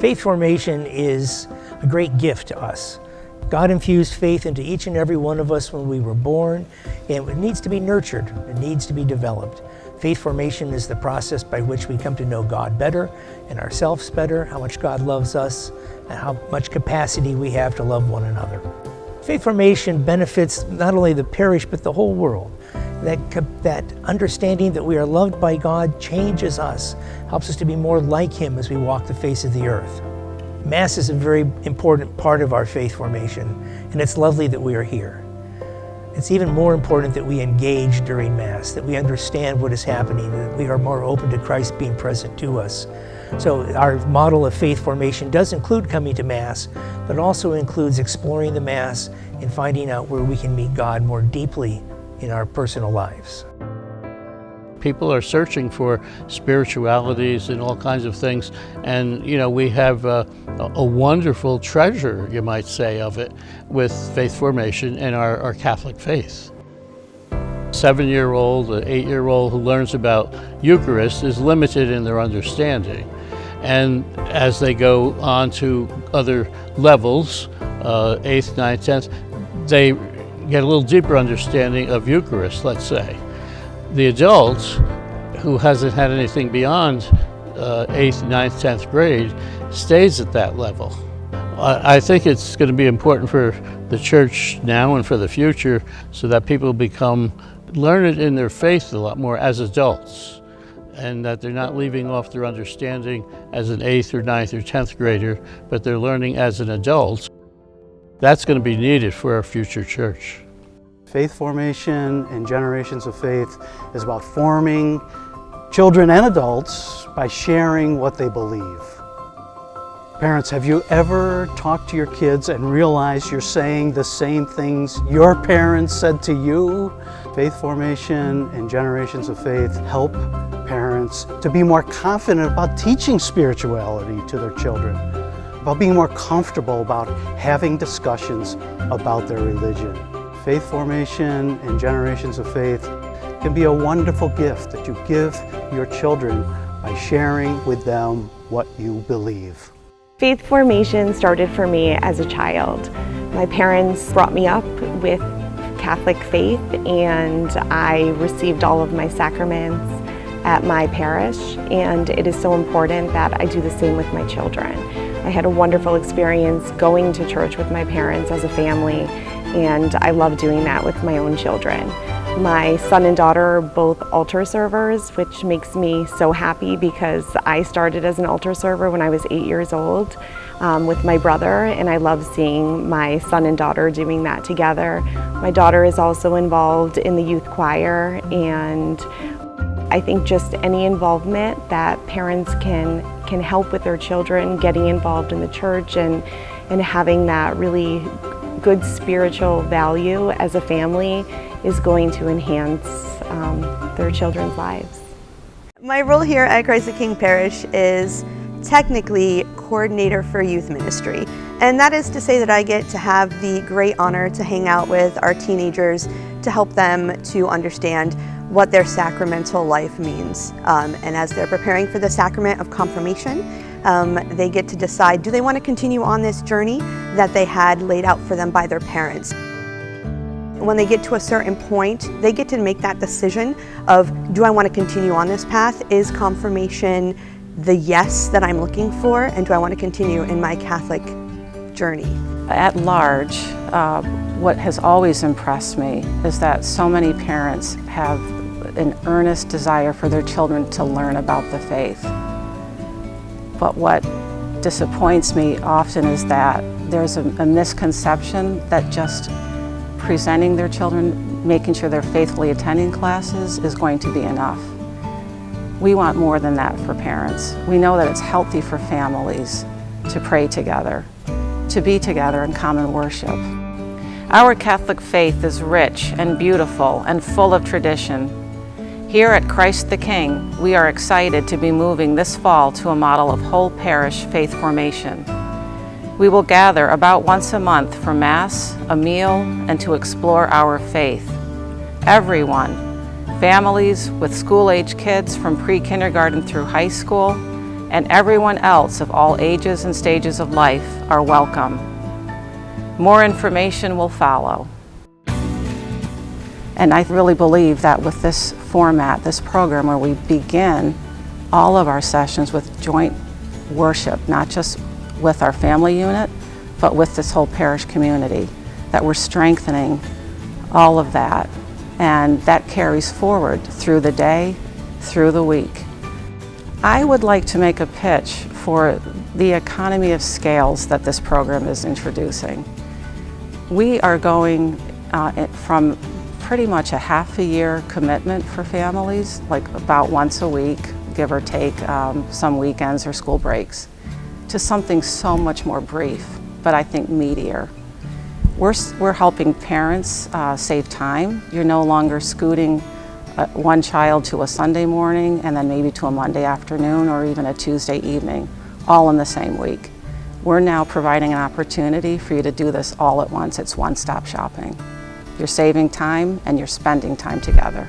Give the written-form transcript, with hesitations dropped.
Faith formation is a great gift to us. God infused faith into each and every one of us when we were born, and it needs to be nurtured, it needs to be developed. Faith formation is the process by which we come to know God better and ourselves better, how much God loves us, and how much capacity we have to love one another. Faith formation benefits not only the parish, but the whole world. That understanding that we are loved by God changes us, helps us to be more like Him as we walk the face of the earth. Mass is a very important part of our faith formation, and it's lovely that we are here. It's even more important that we engage during Mass, that we understand what is happening, that we are more open to Christ being present to us. So our model of faith formation does include coming to Mass, but also includes exploring the Mass and finding out where we can meet God more deeply in our personal lives. People are searching for spiritualities and all kinds of things, and we have a wonderful treasure, you might say, of it with faith formation and our Catholic faith. A 7-year-old, an 8-year-old who learns about Eucharist is limited in their understanding, and as they go on to other levels, 8th, 9th, 10th, they get a little deeper understanding of Eucharist, let's say. The adult who hasn't had anything beyond 8th, 9th, 10th grade stays at that level. I think it's going to be important for the church now and for the future so that people become learned in their faith a lot more as adults, and that they're not leaving off their understanding as an 8th or 9th or 10th grader, but they're learning as an adult. That's going to be needed for our future church. Faith formation and Generations of Faith is about forming children and adults by sharing what they believe. Parents, have you ever talked to your kids and realized you're saying the same things your parents said to you? Faith formation and Generations of Faith help parents to be more confident about teaching spirituality to their children, about being more comfortable about having discussions about their religion. Faith formation and Generations of Faith can be a wonderful gift that you give your children by sharing with them what you believe. Faith formation started for me as a child. My parents brought me up with Catholic faith, and I received all of my sacraments at my parish, and it is so important that I do the same with my children. I had a wonderful experience going to church with my parents as a family, and I love doing that with my own children. My son and daughter are both altar servers, which makes me so happy because I started as an altar server when I was 8 years old with my brother, and I love seeing my son and daughter doing that together. My daughter is also involved in the youth choir, and I think just any involvement that parents can help with their children getting involved in the church and having that really good spiritual value as a family is going to enhance their children's lives. My role here at Christ the King Parish is technically coordinator for youth ministry, and that is to say that I get to have the great honor to hang out with our teenagers to help them to understand what their sacramental life means. And as they're preparing for the sacrament of confirmation, they get to decide, do they want to continue on this journey that they had laid out for them by their parents? When they get to a certain point, they get to make that decision of, do I want to continue on this path? Is confirmation the yes that I'm looking for? And do I want to continue in my Catholic journey? At large, what has always impressed me is that so many parents have an earnest desire for their children to learn about the faith. But what disappoints me often is that there's a misconception that just presenting their children, making sure they're faithfully attending classes is going to be enough. We want more than that for parents. We know that it's healthy for families to pray together, to be together in common worship. Our Catholic faith is rich and beautiful and full of tradition. Here at Christ the King, we are excited to be moving this fall to a model of whole parish faith formation. We will gather about once a month for Mass, a meal, and to explore our faith. Everyone, families with school-age kids from pre-kindergarten through high school, and everyone else of all ages and stages of life are welcome. More information will follow. And I really believe that with this format, this program, where we begin all of our sessions with joint worship, not just with our family unit, but with this whole parish community, that we're strengthening all of that. And that carries forward through the day, through the week. I would like to make a pitch for the economy of scales that this program is introducing. We are going from pretty much a half a year commitment for families, like about once a week, give or take some weekends or school breaks, to something so much more brief, but I think meatier. We're helping parents save time. You're no longer scooting one child to a Sunday morning and then maybe to a Monday afternoon or even a Tuesday evening, all in the same week. We're now providing an opportunity for you to do this all at once. It's one-stop shopping. You're saving time and you're spending time together.